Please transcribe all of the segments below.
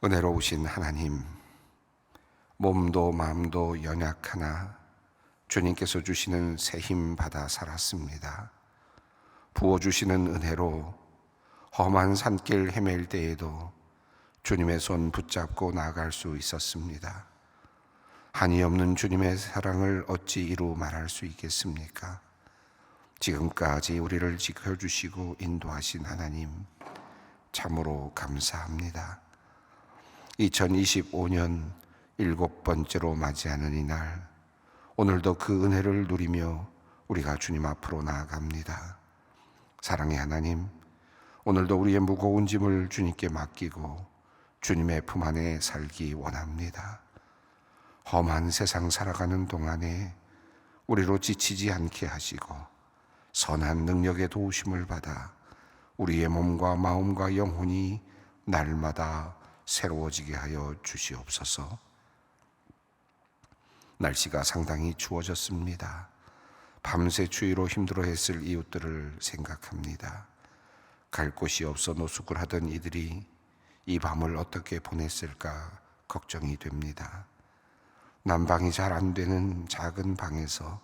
은혜로우신 하나님, 몸도 마음도 연약하나 주님께서 주시는 새 힘 받아 살았습니다. 부어주시는 은혜로 험한 산길 헤맬 때에도 주님의 손 붙잡고 나아갈 수 있었습니다. 한이 없는 주님의 사랑을 어찌 이루 말할 수 있겠습니까? 지금까지 우리를 지켜주시고 인도하신 하나님, 참으로 감사합니다. 2025년 7번째로 맞이하는 이날, 오늘도 그 은혜를 누리며 우리가 주님 앞으로 나아갑니다. 사랑의 하나님, 오늘도 우리의 무거운 짐을 주님께 맡기고 주님의 품 안에 살기 원합니다. 험한 세상 살아가는 동안에 우리로 지치지 않게 하시고 선한 능력의 도우심을 받아 우리의 몸과 마음과 영혼이 날마다 새로워지게 하여 주시옵소서. 날씨가 상당히 추워졌습니다. 밤새 추위로 힘들어했을 이웃들을 생각합니다. 갈 곳이 없어 노숙을 하던 이들이 이 밤을 어떻게 보냈을까 걱정이 됩니다. 난방이 잘 안 되는 작은 방에서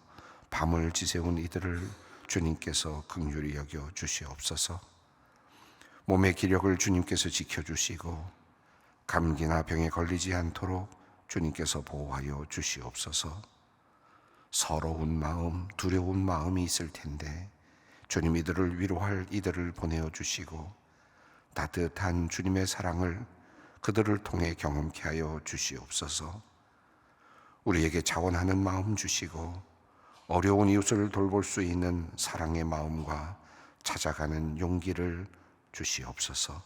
밤을 지새운 이들을 주님께서 긍휼히 여겨 주시옵소서. 몸의 기력을 주님께서 지켜주시고 감기나 병에 걸리지 않도록 주님께서 보호하여 주시옵소서. 서러운 마음, 두려운 마음이 있을 텐데 주님 이들을 위로할 이들을 보내어 주시고 따뜻한 주님의 사랑을 그들을 통해 경험케 하여 주시옵소서. 우리에게 자원하는 마음 주시고 어려운 이웃을 돌볼 수 있는 사랑의 마음과 찾아가는 용기를 주시옵소서.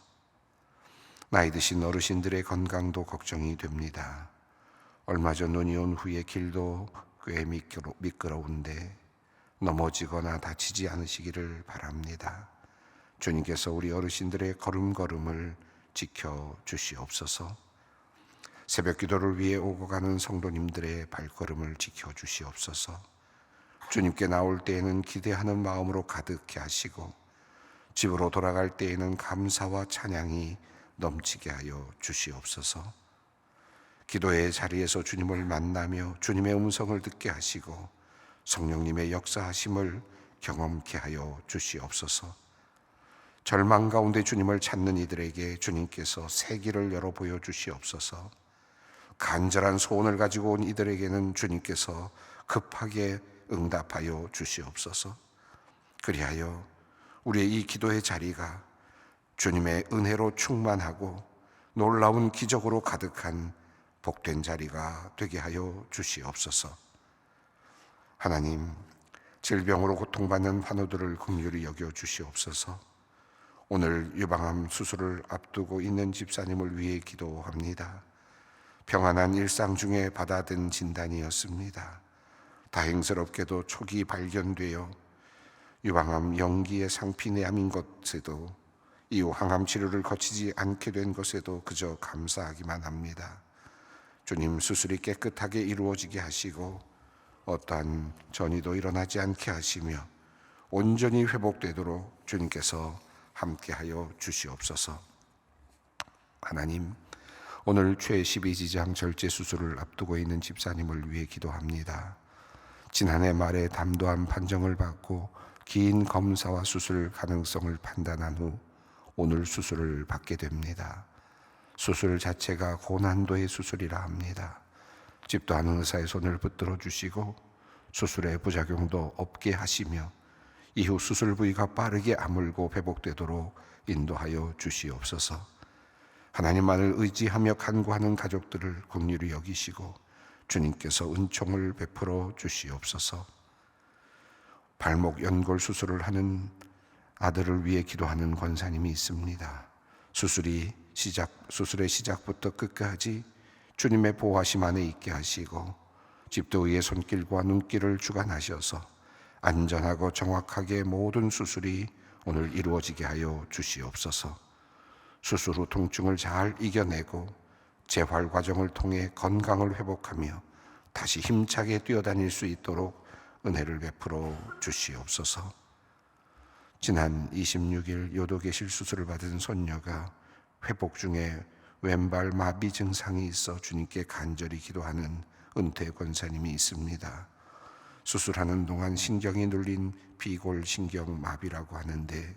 나이 드신 어르신들의 건강도 걱정이 됩니다. 얼마 전 눈이 온 후에 길도 꽤 미끄러운데 넘어지거나 다치지 않으시기를 바랍니다. 주님께서 우리 어르신들의 걸음걸음을 지켜주시옵소서. 새벽 기도를 위해 오고 가는 성도님들의 발걸음을 지켜주시옵소서. 주님께 나올 때에는 기대하는 마음으로 가득해 하시고 집으로 돌아갈 때에는 감사와 찬양이 넘치게 하여 주시옵소서. 기도의 자리에서 주님을 만나며 주님의 음성을 듣게 하시고 성령님의 역사하심을 경험케 하여 주시옵소서. 절망 가운데 주님을 찾는 이들에게 주님께서 새 길을 열어 보여 주시옵소서. 간절한 소원을 가지고 온 이들에게는 주님께서 급하게 응답하여 주시옵소서. 그리하여 우리의 이 기도의 자리가 주님의 은혜로 충만하고 놀라운 기적으로 가득한 복된 자리가 되게 하여 주시옵소서. 하나님, 질병으로 고통받는 환우들을 긍휼히 여겨 주시옵소서. 오늘 유방암 수술을 앞두고 있는 집사님을 위해 기도합니다. 평안한 일상 중에 받아든 진단이었습니다. 다행스럽게도 초기 발견되어 유방암 영기의 상피내암인 것에도 이후 항암 치료를 거치지 않게 된 것에도 그저 감사하기만 합니다. 주님, 수술이 깨끗하게 이루어지게 하시고 어떠한 전이도 일어나지 않게 하시며 온전히 회복되도록 주님께서 함께하여 주시옵소서. 하나님, 오늘 최12지장 절제 수술을 앞두고 있는 집사님을 위해 기도합니다. 지난해 말에 담도암 판정을 받고 긴 검사와 수술 가능성을 판단한 후 오늘 수술을 받게 됩니다. 수술 자체가 고난도의 수술이라 합니다. 집도 않은 의사의 손을 붙들어 주시고 수술의 부작용도 없게 하시며 이후 수술 부위가 빠르게 아물고 회복되도록 인도하여 주시옵소서. 하나님만을 의지하며 간구하는 가족들을 긍휼히 여기시고 주님께서 은총을 베풀어 주시옵소서. 발목 연골 수술을 하는 아들을 위해 기도하는 권사님이 있습니다. 수술의 시작부터 끝까지 주님의 보호하심 안에 있게 하시고 집도의의 손길과 눈길을 주관하셔서 안전하고 정확하게 모든 수술이 오늘 이루어지게 하여 주시옵소서. 수술 후 통증을 잘 이겨내고 재활 과정을 통해 건강을 회복하며 다시 힘차게 뛰어다닐 수 있도록 은혜를 베풀어 주시옵소서. 지난 26일 요도개실 수술을 받은 손녀가 회복 중에 왼발 마비 증상이 있어 주님께 간절히 기도하는 은퇴 권사님이 있습니다. 수술하는 동안 신경이 눌린 비골신경 마비라고 하는데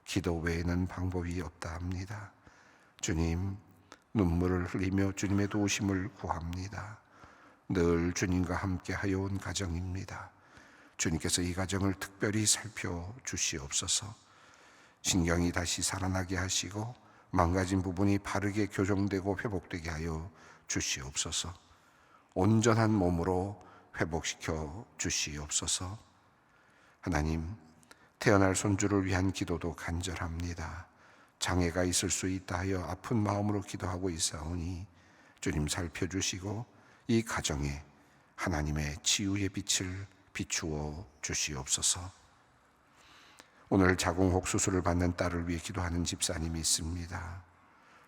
기도 외에는 방법이 없다 합니다. 주님, 눈물을 흘리며 주님의 도우심을 구합니다. 늘 주님과 함께 하여 온 가정입니다. 주님께서 이 가정을 특별히 살펴주시옵소서. 신경이 다시 살아나게 하시고 망가진 부분이 바르게 교정되고 회복되게 하여 주시옵소서. 온전한 몸으로 회복시켜 주시옵소서. 하나님, 태어날 손주를 위한 기도도 간절합니다. 장애가 있을 수 있다 하여 아픈 마음으로 기도하고 있사오니 주님 살펴주시고 이 가정에 하나님의 치유의 빛을 비추어 주시옵소서. 오늘 자궁혹 수술을 받는 딸을 위해 기도하는 집사님이 있습니다.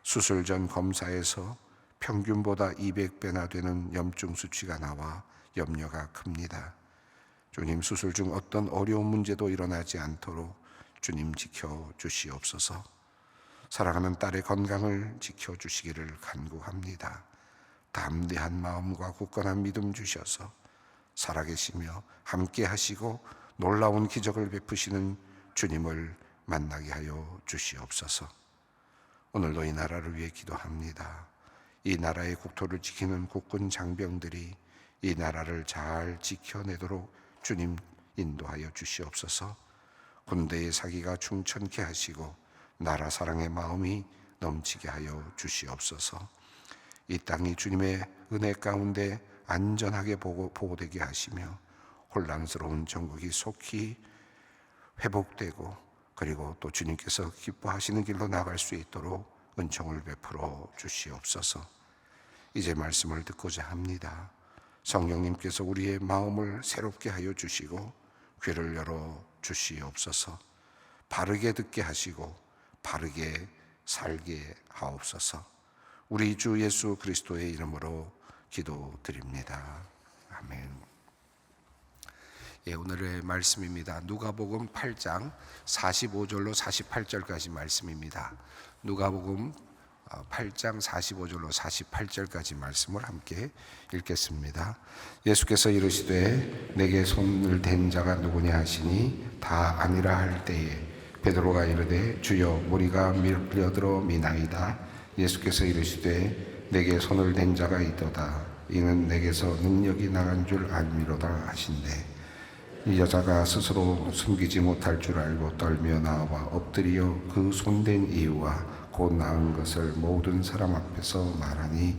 수술 전 검사에서 평균보다 200배나 되는 염증 수치가 나와 염려가 큽니다. 주님, 수술 중 어떤 어려운 문제도 일어나지 않도록 주님 지켜주시옵소서. 사랑하는 딸의 건강을 지켜주시기를 간구합니다. 담대한 마음과 굳건한 믿음 주셔서 살아계시며 함께 하시고 놀라운 기적을 베푸시는 주님을 만나게 하여 주시옵소서. 오늘도 이 나라를 위해 기도합니다. 이 나라의 국토를 지키는 국군 장병들이 이 나라를 잘 지켜내도록 주님 인도하여 주시옵소서. 군대의 사기가 충천케 하시고 나라 사랑의 마음이 넘치게 하여 주시옵소서. 이 땅이 주님의 은혜 가운데 안전하게 보호되게 하시며 혼란스러운 전국이 속히 회복되고 그리고 또 주님께서 기뻐하시는 길로 나갈 수 있도록 은총을 베풀어 주시옵소서. 이제 말씀을 듣고자 합니다. 성령님께서 우리의 마음을 새롭게 하여 주시고 귀를 열어 주시옵소서. 바르게 듣게 하시고 바르게 살게 하옵소서. 우리 주 예수 그리스도의 이름으로 기도드립니다. 아멘. 예, 오늘의 말씀입니다. 누가복음 8장 45절로 48절까지 말씀입니다. 누가복음 8장 45절로 48절까지 말씀을 함께 읽겠습니다. 예수께서 이르시되 내게 손을 댄 자가 누구냐 하시니 다 아니라 할 때에 베드로가 이르되 주여 무리가 밀려들어 미나이다. 예수께서 이르시되 내게 손을 댄 자가 있도다. 이는 내게서 능력이 나간 줄 알미로다 하신대. 이 여자가 스스로 숨기지 못할 줄 알고 떨며 나와 엎드려 그 손댄 이유와 곧 나은 것을 모든 사람 앞에서 말하니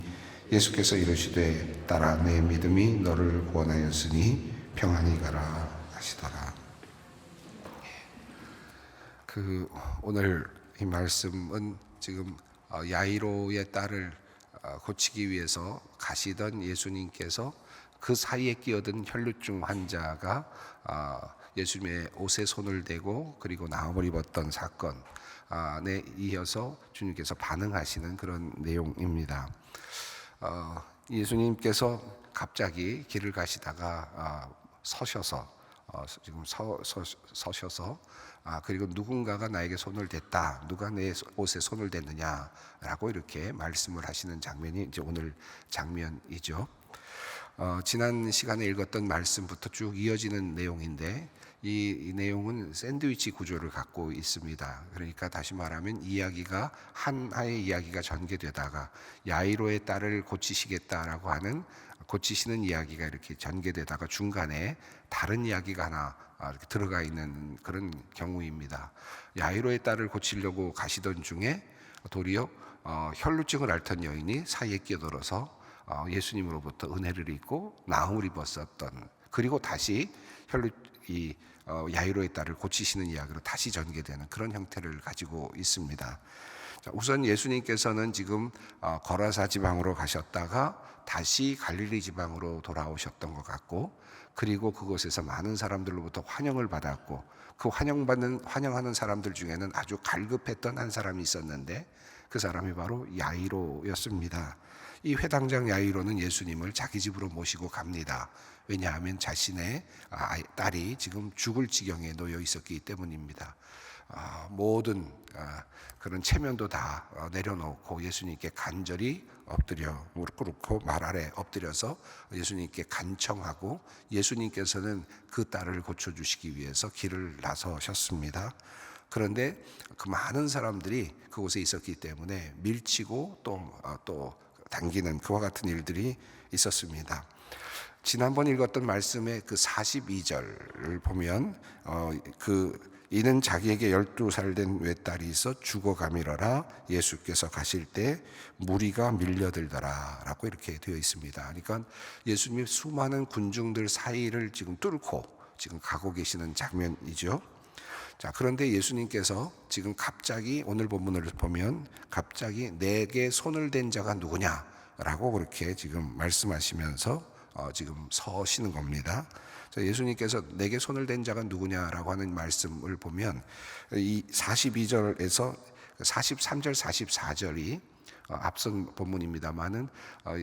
예수께서 이르시되 딸아 내 믿음이 너를 구원하였으니 평안히 가라 하시더라. 오늘 이 말씀은 지금 야이로의 딸을 고치기 위해서 가시던 예수님께서 그 사이에 끼어든 혈루증 환자가 예수님의 옷에 손을 대고 그리고 나음을 입었던 사건에 이어서 주님께서 반응하시는 그런 내용입니다. 예수님께서 갑자기 길을 가시다가 서셔서 그리고 누군가가 나에게 손을 댔다. 누가 내 옷에 손을 댔느냐라고 이렇게 말씀을 하시는 장면이 이제 오늘 장면이죠. 지난 시간에 읽었던 말씀부터 쭉 이어지는 내용인데 이 내용은 샌드위치 구조를 갖고 있습니다. 그러니까 다시 말하면 이야기가 하나의 이야기가 전개되다가 야이로의 딸을 고치시겠다라고 하는 고치시는 이야기가 이렇게 전개되다가 중간에 다른 이야기가 하나 이렇게 들어가 있는 그런 경우입니다. 야이로의 딸을 고치려고 가시던 중에 도리어 혈루증을 앓던 여인이 사이에 끼어들어서 예수님으로부터 은혜를 입고 나음을 입었었던, 그리고 다시 야이로의 딸을 고치시는 이야기로 다시 전개되는 그런 형태를 가지고 있습니다. 우선 예수님께서는 지금 거라사 지방으로 가셨다가 다시 갈릴리 지방으로 돌아오셨던 것 같고, 그리고 그곳에서 많은 사람들로부터 환영을 받았고, 그 환영하는 사람들 중에는 아주 갈급했던 한 사람이 있었는데 그 사람이 바로 야이로였습니다. 이 회당장 야이로는 예수님을 자기 집으로 모시고 갑니다. 왜냐하면 자신의 딸이 지금 죽을 지경에 놓여 있었기 때문입니다. 모든 그런 체면도 다 내려놓고 예수님께 간절히 엎드려 무릎 꿇고 말 아래 엎드려서 예수님께 간청하고 예수님께서는 그 딸을 고쳐주시기 위해서 길을 나서셨습니다. 그런데 그 많은 사람들이 그곳에 있었기 때문에 밀치고 또 당기는 그와 같은 일들이 있었습니다. 지난번 읽었던 말씀의 그 42절을 보면 이는 자기에게 12살 된 외딸이 있어 죽어가미러라 예수께서 가실 때 무리가 밀려들더라 라고 이렇게 되어 있습니다. 그러니까 예수님이 수많은 군중들 사이를 지금 뚫고 지금 가고 계시는 장면이죠. 자, 그런데 예수님께서 지금 갑자기 오늘 본문을 보면 갑자기 내게 손을 댄 자가 누구냐라고 그렇게 지금 말씀하시면서 지금 서시는 겁니다. 예수님께서 내게 손을 댄 자가 누구냐라고 하는 말씀을 보면 이 42절에서 43절 44절이 앞선 본문입니다만은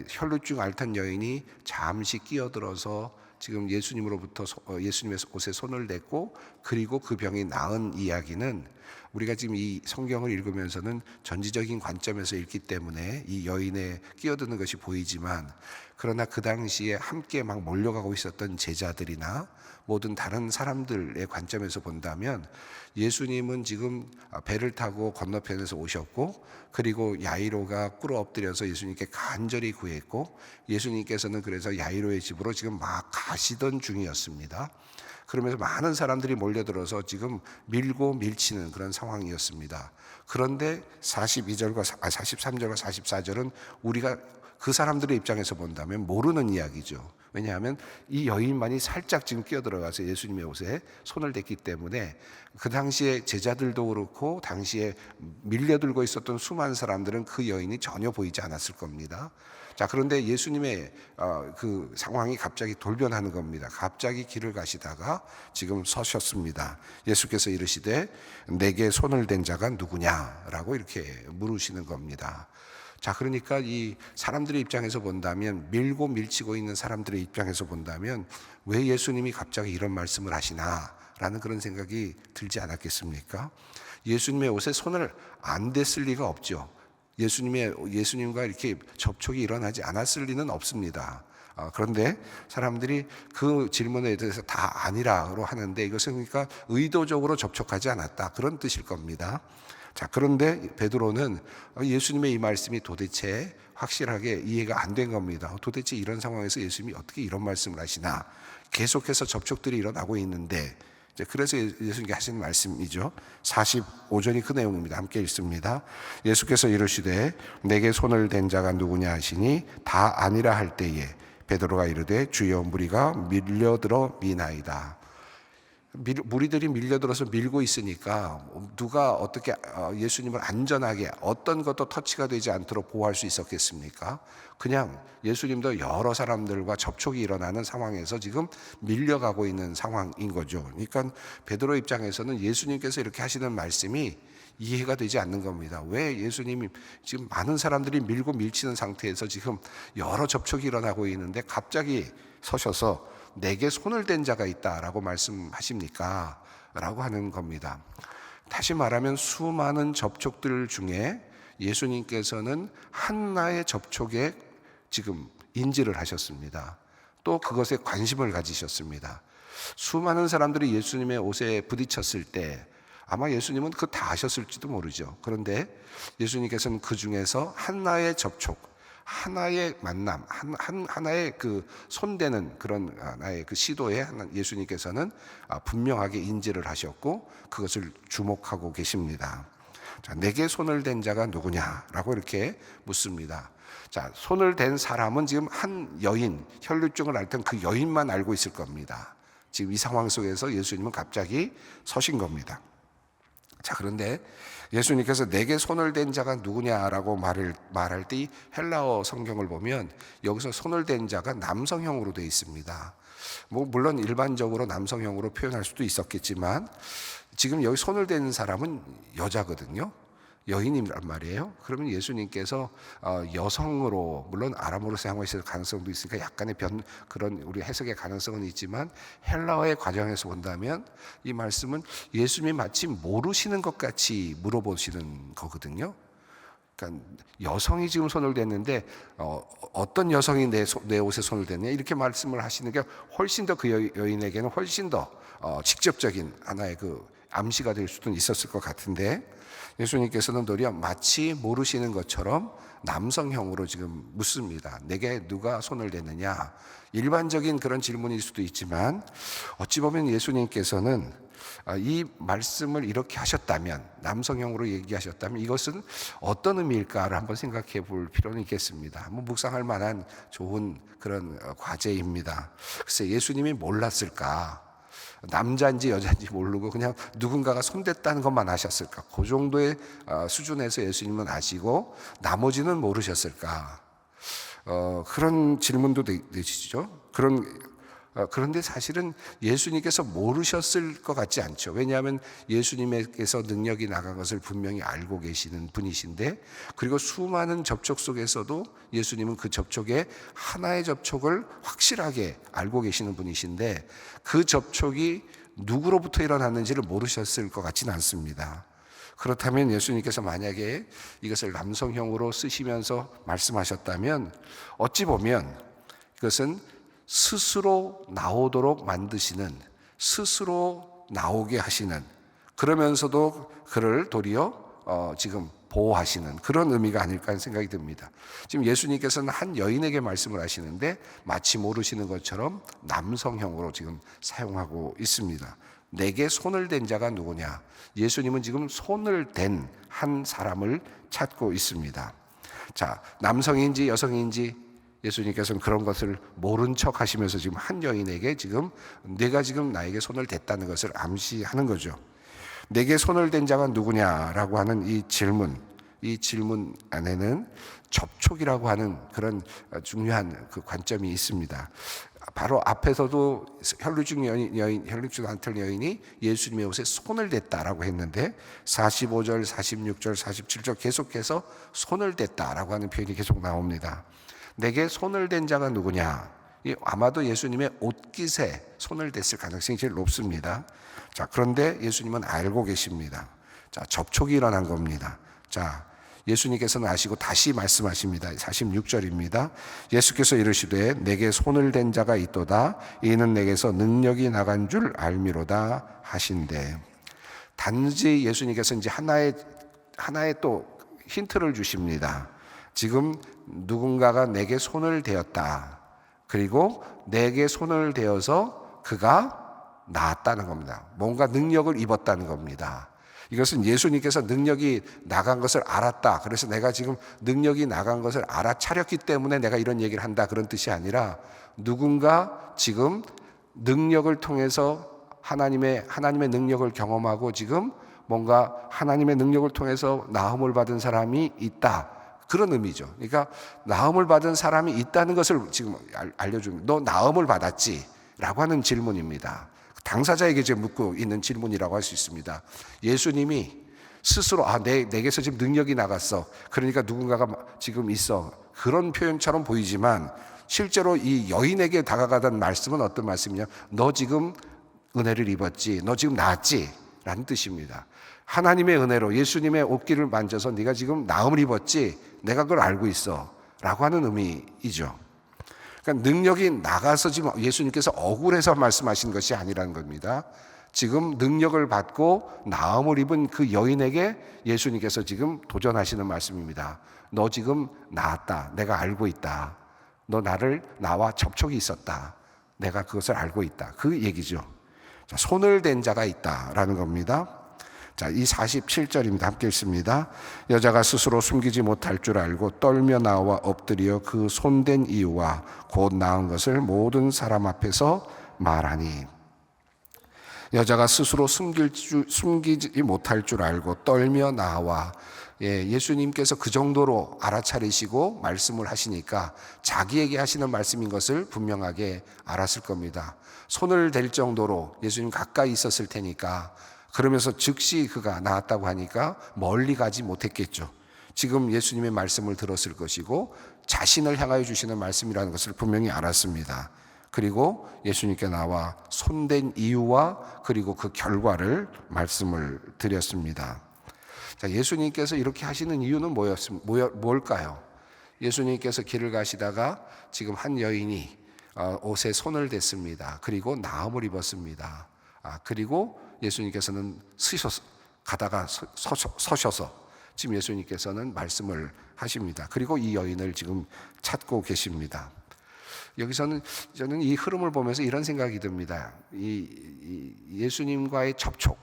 혈루증 앓던 여인이 잠시 끼어들어서 지금 예수님으로부터 예수님의 옷에 손을 댔고 그리고 그 병이 나은 이야기는 우리가 지금 이 성경을 읽으면서는 전지적인 관점에서 읽기 때문에 이 여인에 끼어드는 것이 보이지만 그러나 그 당시에 함께 막 몰려가고 있었던 제자들이나 모든 다른 사람들의 관점에서 본다면 예수님은 지금 배를 타고 건너편에서 오셨고 그리고 야이로가 꿇어 엎드려서 예수님께 간절히 구했고 예수님께서는 그래서 야이로의 집으로 지금 막 가시던 중이었습니다. 그러면서 많은 사람들이 몰려들어서 지금 밀고 밀치는 그런 상황이었습니다. 그런데 43절과 44절은 우리가 그 사람들의 입장에서 본다면 모르는 이야기죠. 왜냐하면 이 여인만이 살짝 지금 끼어들어가서 예수님의 옷에 손을 댔기 때문에 그 당시에 제자들도 그렇고 당시에 밀려들고 있었던 수많은 사람들은 그 여인이 전혀 보이지 않았을 겁니다. 자, 그런데 예수님의 그 상황이 갑자기 돌변하는 겁니다. 갑자기 길을 가시다가 지금 서셨습니다. 예수께서 이르시되 내게 손을 댄 자가 누구냐라고 이렇게 물으시는 겁니다. 자, 그러니까 이 사람들의 입장에서 본다면 밀고 밀치고 있는 사람들의 입장에서 본다면 왜 예수님이 갑자기 이런 말씀을 하시나라는 그런 생각이 들지 않았겠습니까? 예수님의 옷에 손을 안 댔을 리가 없죠. 예수님과 이렇게 접촉이 일어나지 않았을 리는 없습니다. 그런데 사람들이 그 질문에 대해서 다 아니라고 하는데 이것은 그러니까 의도적으로 접촉하지 않았다 그런 뜻일 겁니다. 자, 그런데 베드로는 예수님의 이 말씀이 도대체 확실하게 이해가 안 된 겁니다. 도대체 이런 상황에서 예수님이 어떻게 이런 말씀을 하시나? 계속해서 접촉들이 일어나고 있는데 그래서 예수님께 하신 말씀이죠. 45절이 그 내용입니다. 함께 읽습니다. 예수께서 이르시되 내게 손을 댄 자가 누구냐 하시니 다 아니라 할 때에 베드로가 이르되 주여 무리가 밀려들어 미나이다. 무리들이 밀려들어서 밀고 있으니까 누가 어떻게 예수님을 안전하게 어떤 것도 터치가 되지 않도록 보호할 수 있었겠습니까? 그냥 예수님도 여러 사람들과 접촉이 일어나는 상황에서 지금 밀려가고 있는 상황인 거죠. 그러니까 베드로 입장에서는 예수님께서 이렇게 하시는 말씀이 이해가 되지 않는 겁니다. 왜 예수님이 지금 많은 사람들이 밀고 밀치는 상태에서 지금 여러 접촉이 일어나고 있는데 갑자기 서셔서 내게 손을 댄 자가 있다라고 말씀하십니까? 라고 하는 겁니다. 다시 말하면 수많은 접촉들 중에 예수님께서는 하나의 접촉에 지금 인지를 하셨습니다. 또 그것에 관심을 가지셨습니다. 수많은 사람들이 예수님의 옷에 부딪혔을 때 아마 예수님은 그거 다 아셨을지도 모르죠. 그런데 예수님께서는 그 중에서 하나의 접촉, 하나의 만남, 하나의 그 손대는 그런 하나의 그 시도에 예수님께서는 분명하게 인지를 하셨고 그것을 주목하고 계십니다. 자, 내게 손을 댄 자가 누구냐라고 이렇게 묻습니다. 자, 손을 댄 사람은 지금 한 여인, 혈루증을 앓던 그 여인만 알고 있을 겁니다. 지금 이 상황 속에서 예수님은 갑자기 서신 겁니다. 자, 그런데 예수님께서 내게 손을 댄 자가 누구냐라고 말할 때 이 헬라어 성경을 보면 여기서 손을 댄 자가 남성형으로 되어 있습니다. 물론 일반적으로 남성형으로 표현할 수도 있었겠지만 지금 여기 손을 댄 사람은 여자거든요. 여인이란 말이에요. 그러면 예수님께서 여성으로, 물론 아람어로 사용하실 가능성도 있으니까 약간의 그런 우리 해석의 가능성은 있지만, 헬라어의 과정에서 본다면 이 말씀은 예수님이 마치 모르시는 것 같이 물어보시는 거거든요. 그러니까 여성이 지금 손을 댔는데 어떤 여성이 내 옷에 손을 댔냐, 이렇게 말씀을 하시는 게 훨씬 더 그 여인에게는 훨씬 더 직접적인 하나의 그 암시가 될 수도 있었을 것 같은데, 예수님께서는 도리어 마치 모르시는 것처럼 남성형으로 지금 묻습니다. 내게 누가 손을 댔느냐. 일반적인 그런 질문일 수도 있지만, 어찌 보면 예수님께서는 이 말씀을 이렇게 하셨다면, 남성형으로 얘기하셨다면 이것은 어떤 의미일까를 한번 생각해 볼 필요는 있겠습니다. 한번 묵상할 만한 좋은 그런 과제입니다. 글쎄, 예수님이 몰랐을까? 남자인지 여자인지 모르고 그냥 누군가가 손댔다는 것만 아셨을까? 그 정도의 수준에서 예수님은 아시고 나머지는 모르셨을까? 그런 질문도 되시죠. 그런데 사실은 예수님께서 모르셨을 것 같지 않죠. 왜냐하면 예수님께서 능력이 나간 것을 분명히 알고 계시는 분이신데, 그리고 수많은 접촉 속에서도 예수님은 그 접촉의 하나의 접촉을 확실하게 알고 계시는 분이신데, 그 접촉이 누구로부터 일어났는지를 모르셨을 것 같지는 않습니다. 그렇다면 예수님께서 만약에 이것을 남성형으로 쓰시면서 말씀하셨다면, 어찌 보면 이것은 스스로 나오도록 만드시는, 스스로 나오게 하시는, 그러면서도 그를 도리어 지금 보호하시는 그런 의미가 아닐까 하는 생각이 듭니다. 지금 예수님께서는 한 여인에게 말씀을 하시는데 마치 모르시는 것처럼 남성형으로 지금 사용하고 있습니다. 내게 손을 댄 자가 누구냐? 예수님은 지금 손을 댄 한 사람을 찾고 있습니다. 자, 남성인지 여성인지 예수님께서는 그런 것을 모른 척 하시면서 지금 한 여인에게 지금 내가 지금 나에게 손을 댔다는 것을 암시하는 거죠. 내게 손을 댄 자가 누구냐라고 하는 이 질문 안에는 접촉이라고 하는 그런 중요한 그 관점이 있습니다. 바로 앞에서도 혈루증 않던 여인이 예수님의 옷에 손을 댔다라고 했는데, 45절, 46절, 47절 계속해서 손을 댔다라고 하는 표현이 계속 나옵니다. 내게 손을 댄 자가 누구냐? 아마도 예수님의 옷깃에 손을 댔을 가능성이 제일 높습니다. 자, 그런데 예수님은 알고 계십니다. 자, 접촉이 일어난 겁니다. 자, 예수님께서는 아시고 다시 말씀하십니다. 46절입니다. 예수께서 이르시되 내게 손을 댄 자가 있도다. 이는 내게서 능력이 나간 줄 알미로다 하신대. 단지 예수님께서 이제 하나의 또 힌트를 주십니다. 지금 누군가가 내게 손을 대었다. 그리고 내게 손을 대어서 그가 나았다는 겁니다. 뭔가 능력을 입었다는 겁니다. 이것은 예수님께서 능력이 나간 것을 알았다. 그래서 내가 지금 능력이 나간 것을 알아차렸기 때문에 내가 이런 얘기를 한다. 그런 뜻이 아니라, 누군가 지금 능력을 통해서 하나님의 능력을 경험하고 지금 뭔가 하나님의 능력을 통해서 나음을 받은 사람이 있다. 그런 의미죠. 그러니까 나음을 받은 사람이 있다는 것을 지금 알려줍니다. 너 나음을 받았지? 라고 하는 질문입니다. 당사자에게 지금 묻고 있는 질문이라고 할 수 있습니다. 예수님이 스스로 내게서 지금 능력이 나갔어. 그러니까 누군가가 지금 있어. 그런 표현처럼 보이지만 실제로 이 여인에게 다가가던 말씀은 어떤 말씀이냐? 너 지금 은혜를 입었지? 너 지금 나았지? 라는 뜻입니다. 하나님의 은혜로 예수님의 옷깃을 만져서 네가 지금 나음을 입었지? 내가 그걸 알고 있어. 라고 하는 의미이죠. 그러니까 능력이 나가서 지금 예수님께서 억울해서 말씀하신 것이 아니라는 겁니다. 지금 능력을 받고 나음을 입은 그 여인에게 예수님께서 지금 도전하시는 말씀입니다. 너 지금 나았다. 내가 알고 있다. 너 나와 접촉이 있었다. 내가 그것을 알고 있다. 그 얘기죠. 자, 손을 댄 자가 있다라는 겁니다. 자, 이 47절입니다. 함께 읽습니다. 여자가 스스로 숨기지 못할 줄 알고 떨며 나와 엎드려 그 손댄 이유와 곧 나은 것을 모든 사람 앞에서 말하니. 여자가 스스로 숨기지 못할 줄 알고 떨며 나와. 예수님께서 그 정도로 알아차리시고 말씀을 하시니까 자기에게 하시는 말씀인 것을 분명하게 알았을 겁니다. 손을 댈 정도로 예수님 가까이 있었을 테니까 그러면서 즉시 그가 나았다고 하니까 멀리 가지 못했겠죠. 지금 예수님의 말씀을 들었을 것이고 자신을 향하여 주시는 말씀이라는 것을 분명히 알았습니다. 그리고 예수님께 나와 손댄 이유와 그리고 그 결과를 말씀을 드렸습니다. 자, 예수님께서 이렇게 하시는 이유는 뭘까요? 예수님께서 길을 가시다가 지금 한 여인이 옷에 손을 댔습니다. 그리고 나음을 입었습니다. 그리고 예수님께서는 가다가 서셔서 지금 예수님께서는 말씀을 하십니다. 그리고 이 여인을 지금 찾고 계십니다. 여기서는 저는 이 흐름을 보면서 이런 생각이 듭니다. 이 예수님과의 접촉,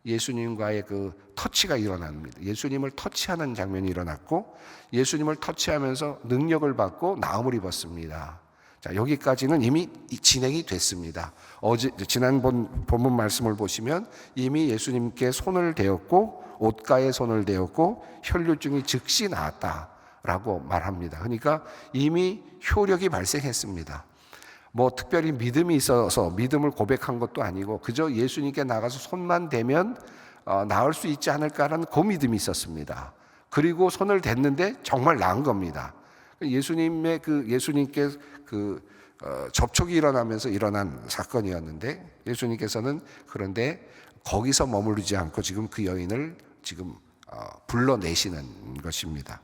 예수님과의 그 터치가 일어납니다. 예수님을 터치하는 장면이 일어났고 예수님을 터치하면서 능력을 받고 나음을 입었습니다. 자, 여기까지는 이미 진행이 됐습니다. 지난 본문 말씀을 보시면 이미 예수님께 손을 대었고 옷가에 손을 대었고 혈류증이 즉시 나았다라고 말합니다. 그러니까 이미 효력이 발생했습니다. 뭐 특별히 믿음이 있어서 믿음을 고백한 것도 아니고 그저 예수님께 나가서 손만 대면 나을 수 있지 않을까라는 그 믿음이 있었습니다. 그리고 손을 댔는데 정말 나은 겁니다. 예수님께 접촉이 일어나면서 일어난 사건이었는데 예수님께서는 그런데 거기서 머무르지 않고 지금 그 여인을 지금 불러내시는 것입니다.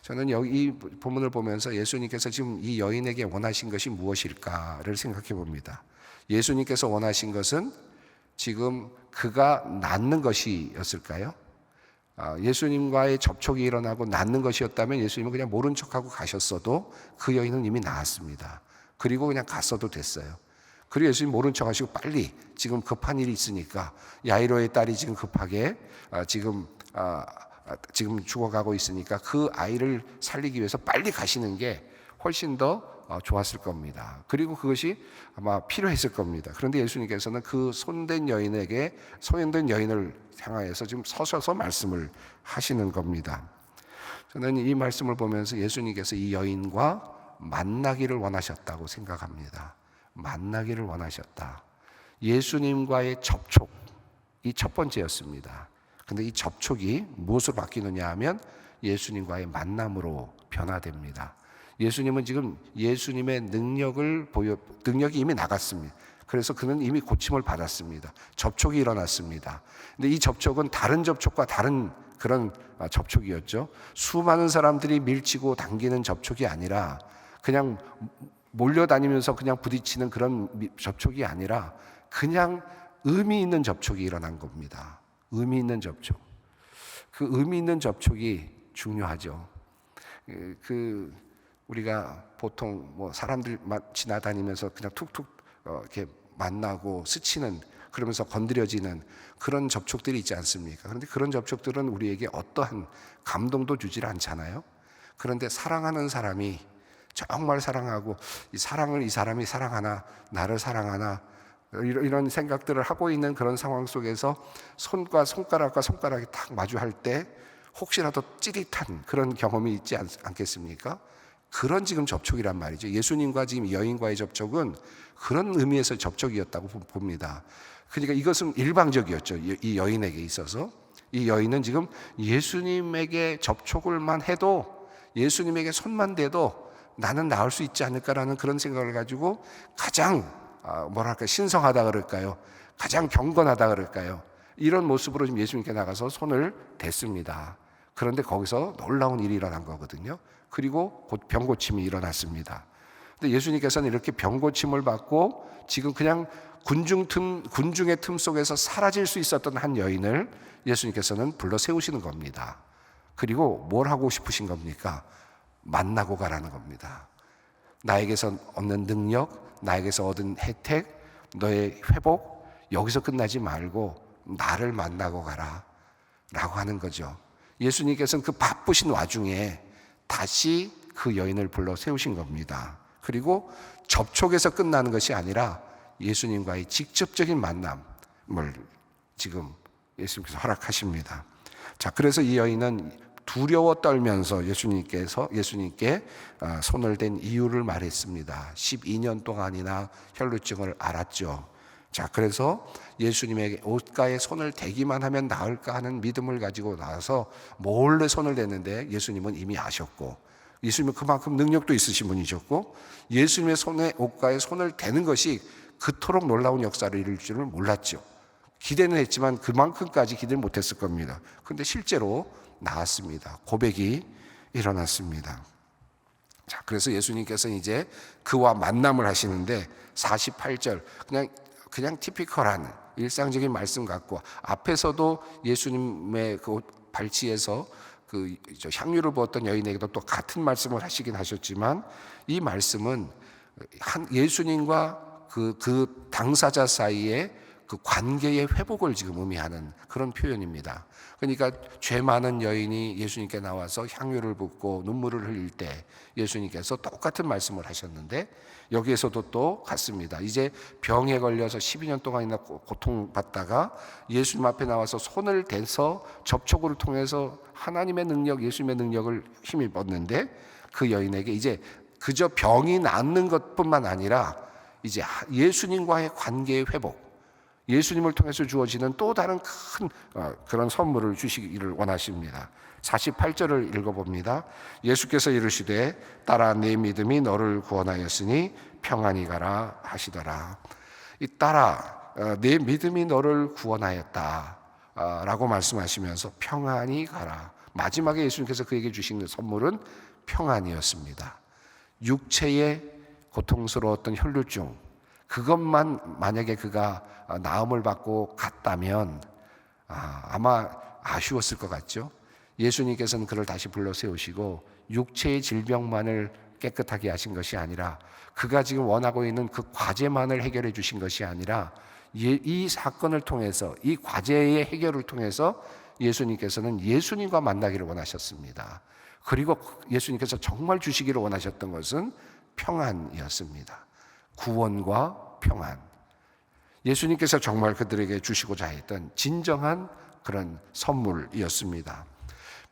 저는 이 본문을 보면서 예수님께서 지금 이 여인에게 원하신 것이 무엇일까를 생각해 봅니다. 예수님께서 원하신 것은 지금 그가 낫는 것이었을까요? 예수님과의 접촉이 일어나고 낫는 것이었다면 예수님은 그냥 모른 척하고 가셨어도 그 여인은 이미 나았습니다. 그리고 그냥 갔어도 됐어요. 그리고 예수님 모른 척하시고 빨리 지금 급한 일이 있으니까 야이로의 딸이 지금 급하게 지금 죽어가고 있으니까 그 아이를 살리기 위해서 빨리 가시는 게 훨씬 더 좋았을 겁니다. 그리고 그것이 아마 필요했을 겁니다. 그런데 예수님께서는 그 손댄 여인을 향하여서 지금 서셔서 말씀을 하시는 겁니다. 저는 이 말씀을 보면서 예수님께서 이 여인과 만나기를 원하셨다고 생각합니다. 만나기를 원하셨다. 예수님과의 접촉, 이 첫 번째였습니다. 근데 이 접촉이 무엇으로 바뀌느냐 하면 예수님과의 만남으로 변화됩니다. 예수님은 지금 예수님의 능력이 이미 나갔습니다. 그래서 그는 이미 고침을 받았습니다. 접촉이 일어났습니다. 근데 이 접촉은 다른 접촉과 다른 그런 접촉이었죠. 수많은 사람들이 밀치고 당기는 접촉이 아니라 그냥 몰려다니면서 그냥 부딪히는 그런 접촉이 아니라 그냥 의미 있는 접촉이 일어난 겁니다. 의미 있는 접촉. 그 의미 있는 접촉이 중요하죠. 우리가 보통 사람들 지나다니면서 그냥 툭툭 이렇게 만나고 스치는 그러면서 건드려지는 그런 접촉들이 있지 않습니까? 그런데 그런 접촉들은 우리에게 어떠한 감동도 주질 않잖아요. 그런데 사랑하는 사람이 정말 사랑하고 이 사람이 사랑하나 나를 사랑하나 이런 생각들을 하고 있는 그런 상황 속에서 손과 손가락이 딱 마주할 때 혹시라도 찌릿한 그런 경험이 있지 않겠습니까? 그런 지금 접촉이란 말이죠. 예수님과 지금 여인과의 접촉은 그런 의미에서 접촉이었다고 봅니다. 그러니까 이것은 일방적이었죠. 이 여인에게 있어서 이 여인은 지금 예수님에게 접촉을만 해도 예수님에게 손만 대도 나는 나을 수 있지 않을까라는 그런 생각을 가지고 가장 신성하다 그럴까요? 가장 경건하다 그럴까요? 이런 모습으로 지금 예수님께 나가서 손을 댔습니다. 그런데 거기서 놀라운 일이 일어난 거거든요. 그리고 곧 병고침이 일어났습니다. 근데 예수님께서는 이렇게 병고침을 받고 지금 그냥 군중의 틈 속에서 사라질 수 있었던 한 여인을 예수님께서는 불러 세우시는 겁니다. 그리고 뭘 하고 싶으신 겁니까? 만나고 가라는 겁니다. 나에게서 얻는 능력, 나에게서 얻은 혜택, 너의 회복, 여기서 끝나지 말고 나를 만나고 가라 라고 하는 거죠. 예수님께서는 그 바쁘신 와중에 다시 그 여인을 불러 세우신 겁니다. 그리고 접촉에서 끝나는 것이 아니라 예수님과의 직접적인 만남을 지금 예수님께서 허락하십니다. 자, 그래서 이 여인은 두려워 떨면서 예수님께 손을 댄 이유를 말했습니다. 12년 동안이나 혈루증을 앓았죠. 자, 그래서 예수님에게 옷가에 손을 대기만 하면 나을까 하는 믿음을 가지고 나와서 몰래 손을 댔는데 예수님은 이미 아셨고, 예수님은 그만큼 능력도 있으신 분이셨고, 예수님의 손에 옷가에 손을 대는 것이 그토록 놀라운 역사를 이룰 줄을 몰랐죠. 기대는 했지만 그만큼까지 기대를 못했을 겁니다. 그런데 실제로 나왔습니다. 고백이 일어났습니다. 자, 그래서 예수님께서 이제 그와 만남을 하시는데 48절 그냥 티피컬한 일상적인 말씀 같고, 앞에서도 예수님의 그 발치에서 그 향유를 부었던 여인에게도 또 같은 말씀을 하시긴 하셨지만, 이 말씀은 예수님과 그 당사자 사이에 그 관계의 회복을 지금 의미하는 그런 표현입니다. 그러니까 죄 많은 여인이 예수님께 나와서 향유를 붓고 눈물을 흘릴 때 예수님께서 똑같은 말씀을 하셨는데, 여기에서도 또 같습니다. 이제 병에 걸려서 12년 동안이나 고통받다가 예수님 앞에 나와서 손을 대서 접촉을 통해서 하나님의 능력, 예수님의 능력을 힘입었는데, 그 여인에게 이제 그저 병이 낫는 것뿐만 아니라 이제 예수님과의 관계의 회복, 예수님을 통해서 주어지는 또 다른 큰 그런 선물을 주시기를 원하십니다. 48절을 읽어봅니다. 예수께서 이르시되 따라 네 믿음이 너를 구원하였으니 평안히 가라 하시더라. 이 따라 네 믿음이 너를 구원하였다 라고 말씀하시면서 평안히 가라, 마지막에 예수님께서 그에게 주신 선물은 평안이었습니다. 육체의 고통스러웠던 혈루증, 그것만 만약에 그가 나음을 받고 갔다면 아마 아쉬웠을 것 같죠. 예수님께서는 그를 다시 불러 세우시고 육체의 질병만을 깨끗하게 하신 것이 아니라, 그가 지금 원하고 있는 그 과제만을 해결해 주신 것이 아니라, 이 사건을 통해서, 이 과제의 해결을 통해서 예수님께서는 예수님과 만나기를 원하셨습니다. 그리고 예수님께서 정말 주시기를 원하셨던 것은 평안이었습니다. 구원과 평안. 예수님께서 정말 그들에게 주시고자 했던 진정한 그런 선물이었습니다.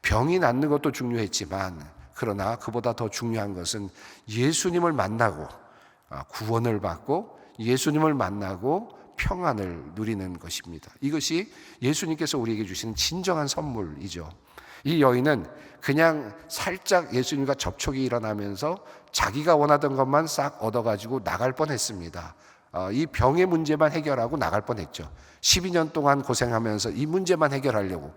병이 낫는 것도 중요했지만, 그러나 그보다 더 중요한 것은 예수님을 만나고 구원을 받고 예수님을 만나고 평안을 누리는 것입니다. 이것이 예수님께서 우리에게 주시는 진정한 선물이죠. 이 여인은 그냥 살짝 예수님과 접촉이 일어나면서 자기가 원하던 것만 싹 얻어가지고 나갈 뻔했습니다. 이 병의 문제만 해결하고 나갈 뻔했죠. 12년 동안 고생하면서 이 문제만 해결하려고.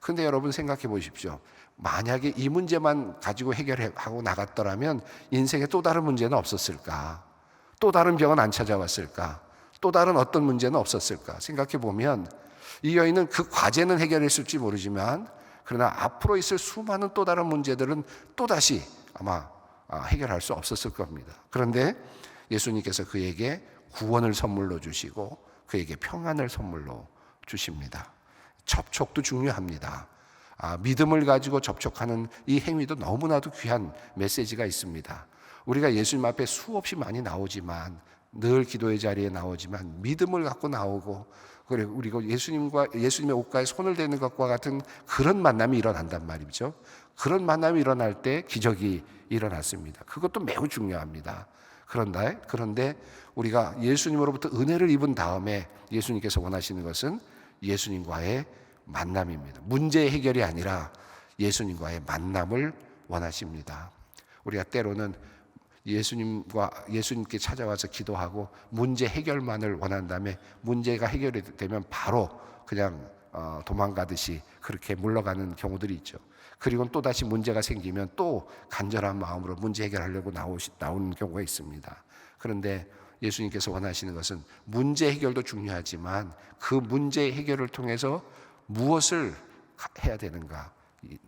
그런데 여러분 생각해 보십시오. 만약에 이 문제만 가지고 해결하고 나갔더라면 인생에 또 다른 문제는 없었을까? 또 다른 병은 안 찾아왔을까? 또 다른 어떤 문제는 없었을까? 생각해 보면 이 여인은 그 과제는 해결했을지 모르지만, 그러나 앞으로 있을 수많은 또 다른 문제들은 또다시 아마 해결할 수 없었을 겁니다. 그런데 예수님께서 그에게 구원을 선물로 주시고 그에게 평안을 선물로 주십니다. 접촉도 중요합니다. 믿음을 가지고 접촉하는 이 행위도 너무나도 귀한 메시지가 있습니다. 우리가 예수님 앞에 수없이 많이 나오지만, 늘 기도의 자리에 나오지만 믿음을 갖고 나오고, 그리고 예수님의 옷가에 손을 대는 것과 같은 그런 만남이 일어난단 말이죠. 그런 만남이 일어날 때 기적이 일어났습니다. 그것도 매우 중요합니다. 그런데 우리가 예수님으로부터 은혜를 입은 다음에 예수님께서 원하시는 것은 예수님과의 만남입니다. 문제의 해결이 아니라 예수님과의 만남을 원하십니다. 우리가 때로는 예수님께 찾아와서 기도하고 문제 해결만을 원한 다음에 문제가 해결이 되면 바로 그냥 도망가듯이 그렇게 물러가는 경우들이 있죠. 그리고 또다시 문제가 생기면 또 간절한 마음으로 문제 해결하려고 나오는 경우가 있습니다. 그런데 예수님께서 원하시는 것은 문제 해결도 중요하지만 그 문제 해결을 통해서 무엇을 해야 되는가?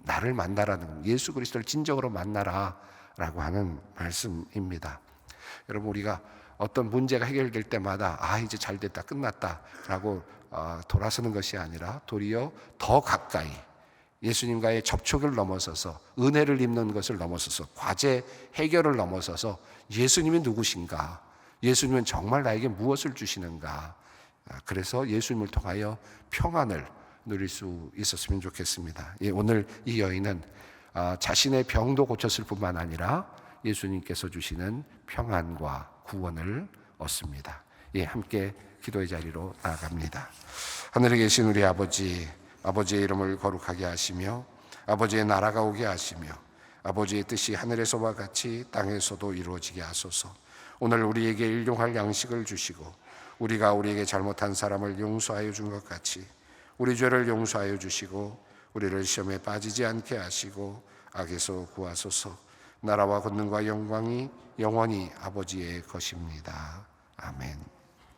나를 만나라는, 예수 그리스도를 진정으로 만나라라고 하는 말씀입니다. 여러분, 우리가 어떤 문제가 해결될 때마다 이제 잘 됐다, 끝났다라고 돌아서는 것이 아니라 도리어 더 가까이 예수님과의 접촉을 넘어서서, 은혜를 입는 것을 넘어서서, 과제 해결을 넘어서서 예수님이 누구신가? 예수님은 정말 나에게 무엇을 주시는가? 그래서 예수님을 통하여 평안을 누릴 수 있었으면 좋겠습니다. 오늘 이 여인은 자신의 병도 고쳤을 뿐만 아니라 예수님께서 주시는 평안과 구원을 얻습니다. 함께 기도의 자리로 나아갑니다. 하늘에 계신 우리 아버지, 아버지의 이름을 거룩하게 하시며 아버지의 나라가 오게 하시며 아버지의 뜻이 하늘에서와 같이 땅에서도 이루어지게 하소서. 오늘 우리에게 일용할 양식을 주시고 우리가 우리에게 잘못한 사람을 용서하여 준 것 같이 우리 죄를 용서하여 주시고 우리를 시험에 빠지지 않게 하시고 악에서 구하소서. 나라와 권능과 영광이 영원히 아버지의 것입니다. 아멘.